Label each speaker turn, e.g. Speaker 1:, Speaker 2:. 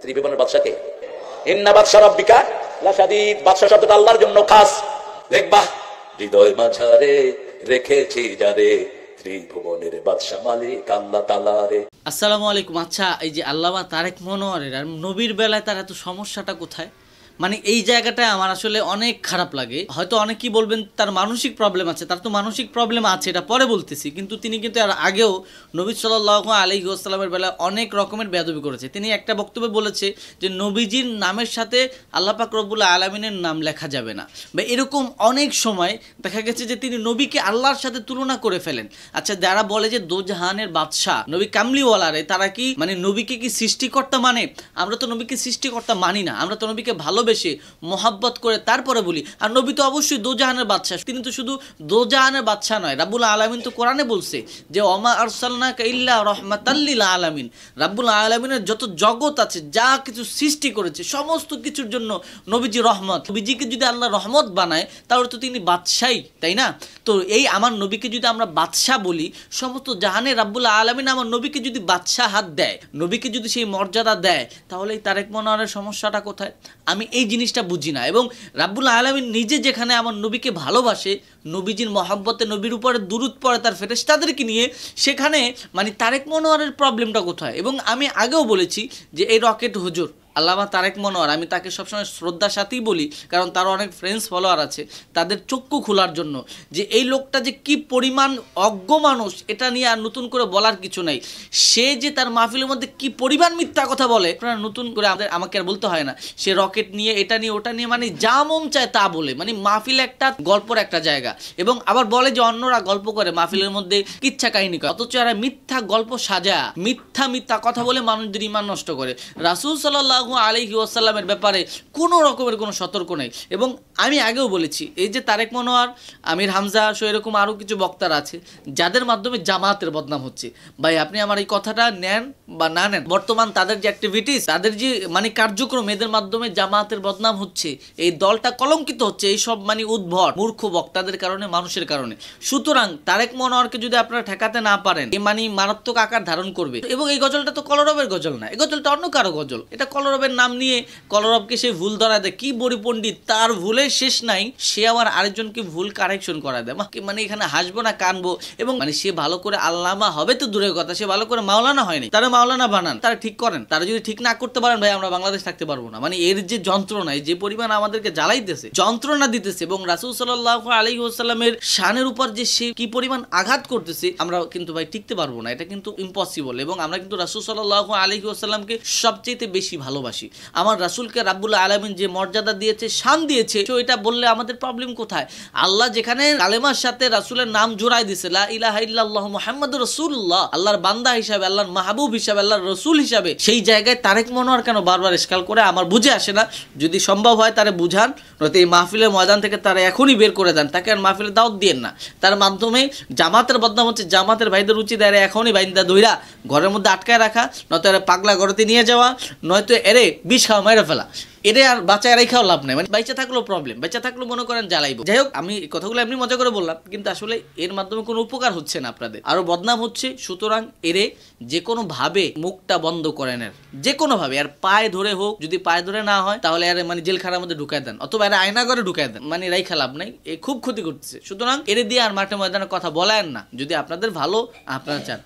Speaker 1: ত্রিভুবনের বাদশাকে ইন্না বাদশা রাব্বিকা লাশাদীদ, বাদশা শব্দটা আল্লাহর জন্য খাস। দেখবা হৃদয় মাঝারে রেখেছি যারে, ত্রিভুবনের বাদশা মালিক আল্লাহ তাআলা রে।
Speaker 2: আসসালামু আলাইকুম। আচ্ছা, এই যে আল্লামা তারেক মনোয়ারের আর নবীর বেলায় তার এত সমস্যাটা কোথায়? মানে এই জায়গাটায় আমার আসলে অনেক খারাপ লাগে। হয়তো অনেকেই বলবেন তার মানসিক প্রবলেম আছে, তার তো মানসিক প্রবলেম আছে, এটা পরে বলতেছি, কিন্তু তিনি কিন্তু আর আগেও নবী সাল্লাল্লাহু আলাইহি ওয়াসাল্লামের বেলায় অনেক রকমের বেয়াদবি করেছে। তিনি একটা বক্তব্যে বলেছে যে নবীজির নামের সাথে আল্লাহ পাক রব্বুল আলামিনের নাম লেখা যাবে না, বা এরকম অনেক সময় দেখা গেছে যে তিনি নবীকে আল্লাহর সাথে তুলনা করে ফেলেন। আচ্ছা, যারা বলে যে দোজাহানের বাদশাহ নবী কামলিওয়ালারে, তারা কি মানে নবীকে কি সৃষ্টিকর্তা মানে? আমরা তো নবীকে সৃষ্টিকর্তা মানি না, আমরা তো নবীকে ভালোবেসে মোহাব্বত করে তারপরে বলি। আর নবী তো অবশ্যই দোজাহানের বাদশাহ, তিনি তো শুধু দোজাহানের বাদশাহ নয়, রাব্বুল আলামিন তো কোরআনে বলছে যে ওমা আরসালনাকা ইল্লা রাহমাতাল লিল আলামিন, রাব্বুল আলামিনের যত জগৎ আছে, যা কিছু সৃষ্টি করেছে, সমস্ত কিছুর জন্য নবীজি রহমত। নবীজিকে যদি আল্লাহ রহমত বানায় তাহলে তো তিনি বাদশাহই, তাই না? তো এই আমার নবীকে যদি আমরা বাদশাহ বলি, সমস্ত জাহানে রাব্বুল আলামিন আমার নবীকে যদি বাদশাহ হাত দেয়, নবীকে যদি সেই মর্যাদা দেয়, তাহলে এই তারেক মনোয়ারের সমস্যাটা কোথায়? আমি এই জিনিসটা বুঝি না। এবং রাব্বুল আলামিন নিজে যেখানে আমার নবীকে ভালোবাসে, নবীজির মহব্বতে নবীর উপরে দুরূদ পড়ে তার ফেরেশতাদেরকে নিয়ে, সেখানে মানে তারেক মনোয়ারের প্রবলেমটা কোথায়? এবং আমি আগেও বলেছি যে এই রকেট হুজুর আল্লামা তারেক মনোয়ার, আমি তাকে সবসময় শ্রদ্ধার সাথেই বলি, কারণ তার অনেক ফ্রেন্ডস ফলোয়ার আছে, তাদের চক্ষু খোলার জন্য, যে এই লোকটা যে কি পরিমাণ অজ্ঞ মানুষ, এটা নিয়ে আর নতুন করে বলার কিছু নাই। সে যে তার মাহফিলের মধ্যে কি পরিমাণ মিথ্যা কথা বলে, আপনারা নতুন করে আমাকে আর বলতে হয় না। সে রকেট নিয়ে, এটা নিয়ে, ওটা নিয়ে, মানে যা মন চায় তা বলে, মানে মাহফিল একটা গল্পর একটা জায়গা, এবং আবার বলে যে অন্যরা গল্প করে মাহফিলের মধ্যে কিচ্ছা কাহিনী করে, অথচ এরা মিথ্যা গল্প সাজা, মিথ্যা কথা বলে মানুষদের ঈমান নষ্ট করে। রাসূল সাল্লাল্লাহু আলাইহি ওয়াসাল্লামের ব্যাপারে কোনো রকমের কোনো সতর্ক নেই। এবং আমি আগেও বলেছি, এই যে তারেক মনোয়ার, আমির হামজা সহ এরকম আরও কিছু বক্তারা আছে যাদের মাধ্যমে জামাতের বদনাম হচ্ছে। ভাই, আপনি আমার এই কথাটা নেন বা না নেন, বর্তমান তাদের যে অ্যাক্টিভিটিস, তাদের যে মানে কার্যক্রম, এদের মাধ্যমে জামাতের বদনাম হচ্ছে, এই দলটা কলঙ্কিত হচ্ছে, এইসব মানে উদ্ভট মূর্খ বক্তাদের কারণে, মানুষের কারণে। সুতরাং তারেক মনোয়ারকে যদি আপনারা ঠেকাতে না পারেন, এই মানে মারাত্মক আকার ধারণ করবে। এবং এই গজলটা তো কলরবের গজল না, এই গজলটা অন্য কারো গজল। এটা কলরবের নাম নিয়ে কলরবকে সে ভুল ধরা দেয়, কি বড়ি পণ্ডিত, তার ভুলের শেষ নাই, সে আবার আরেকজনকে ভুল কারেকশন করা দেয়। মানে এখানে হাসবো না কানবো? এবং মানে সে ভালো করে আল্লামা হবে তো দূরের কথা, সে ভালো করে মাওলানা হয়নি, তারা মাওলানা বানান, তারা ঠিক করেন। তারা যদি ঠিক না করতে পারেন, ভাই আমরা বাংলাদেশ থাকতে পারবো না। মানে এর যে যন্ত্রণা, যে পরিমাণ আমাদেরকে জ্বালাইতেছে, যন্ত্রণা দিতেছে, এবং রাসূল সাল্লাল্লাহু আলাইহি ওয়াসাল্লামের শানের উপর যে সে কি পরিমাণ আঘাত করতেছে, আমরা কিন্তু ভাই টিকতে পারবো না, এটা কিন্তু ইম্পসিবল। এবং আমরা কিন্তু রাসূল সাল্লাল্লাহু আলাইহি ওয়াসাল্লামকে সবচেয়ে বেশি ভালোবাসি। আমার রাসূলকে রাব্বুল আলামিন যে মর্যাদা দিয়েছে, শান দিয়েছে, তো এটা বললে আমাদের প্রবলেম কোথায়? আল্লাহ যেখানে কালেমার সাথে রাসূলের নাম জোড়ায় দিয়েছে, লা ইলাহা ইল্লাল্লাহু মুহাম্মাদুর রাসূলুল্লাহ, আল্লাহর বান্দা হিসাবে, আল্লাহর মাহবুব হিসাবে, আল্লাহর রাসূল হিসাবে, সেই জায়গায় তারেক মনোয়ার কেন বারবার ইশকাল করে? আমার বুঝে আসে না। যদি সম্ভব হয় তারে বুঝান, নয়তো এই মাহফিলের ময়দান থেকে তারা এখনই বের করে দেন, তাকে আর মাহফিলের দাওয়াত দিয়েন না। তার মাধ্যমে জামাতের বদনাম হচ্ছে। জামাতের ভাইদের উচিত এরা এখনই বাইন্দা ধইরা ঘরের মধ্যে আটকায় রাখা, নয়তো এরা পাগলা ঘরেতে নিয়ে যাওয়া, নয়তো এরে বিষ খাওয়া, মেরে ফেলা। এটা আর বাঁচায় রেখাও লাভ নেই। মানে বাইচা থাকলেও প্রবলেম, বাইচা থাকলেও মনে করেন জ্বালাইবো। যাই হোক, আমি কথাগুলো এমনি মজা করে বললাম, কিন্তু আসলে এর মাধ্যমে কোনো উপকার হচ্ছে না, আপনাদের আরো বদনাম হচ্ছে। সুতরাং এরে যে কোনো ভাবে মুখটা বন্ধ করেন, এর যে কোনো ভাবে, আর পায়ে ধরে হোক, যদি পায়ে ধরে না হয় তাহলে এর মানে জেলখানার মধ্যে ঢুকায় দেন, অথবা এর আয়না ঘরে ঢুকায় দেন, মানে রাইখা লাভ নাই, এ খুব ক্ষতি করতেছে। সুতরাং এর দিয়ে আর মাঠে ময়দানে কথা বলেন না, যদি আপনাদের ভালো আপনারা চান।